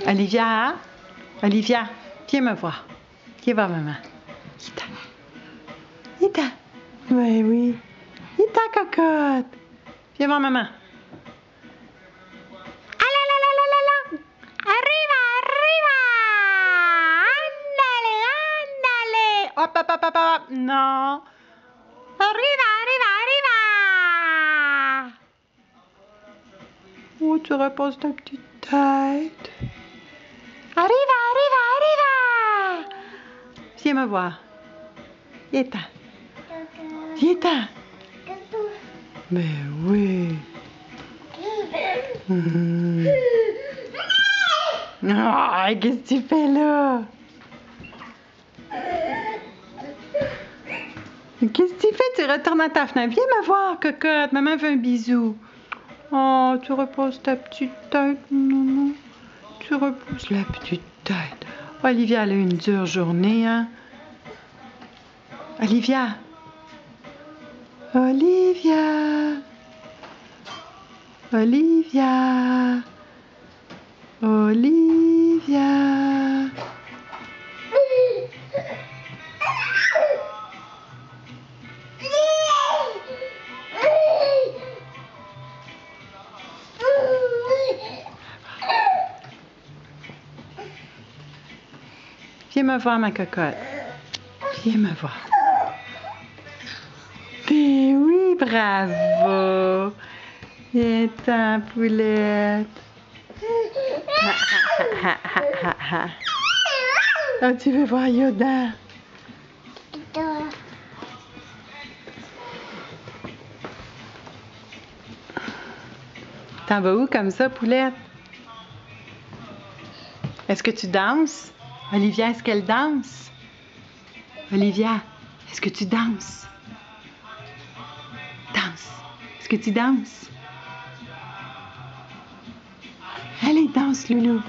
Olivia? Olivia, viens me voir. Viens voir maman. Ita. Ita. Oui, oui. Ita, cocotte. Viens voir maman. Allez, là, là, là, là, là. Arriva, arriva. Andale, andale. Hop, hop, hop, hop, hop. Non. Arriva, arriva, arriva. Oh, tu reposes ta petite tête. Arriva, arriva, arriva. Viens me voir. Viens-t'en. Viens-t'en. Mais oui. Oh, qu'est-ce que tu fais là? Qu'est-ce que tu fais? Tu retournes à ta fenêtre. Viens me voir, cocotte. Maman veut un bisou. Oh, tu reposes ta petite tête. Non, non. Tu reposes la petite tête. Olivia, elle a eu une dure journée, hein? Olivia. Olivia. Olivia. Olivia. Viens me voir, ma cocotte. Viens me voir. Ben oui, bravo. Viens-t'en, poulette. Oh, tu veux voir Yoda? T'en vas où comme ça, poulette? Est-ce que tu danses? Olivia, est-ce qu'elle danse? Olivia, est-ce que tu danses? Danse. Est-ce que tu danses? Allez, danse, Loulou.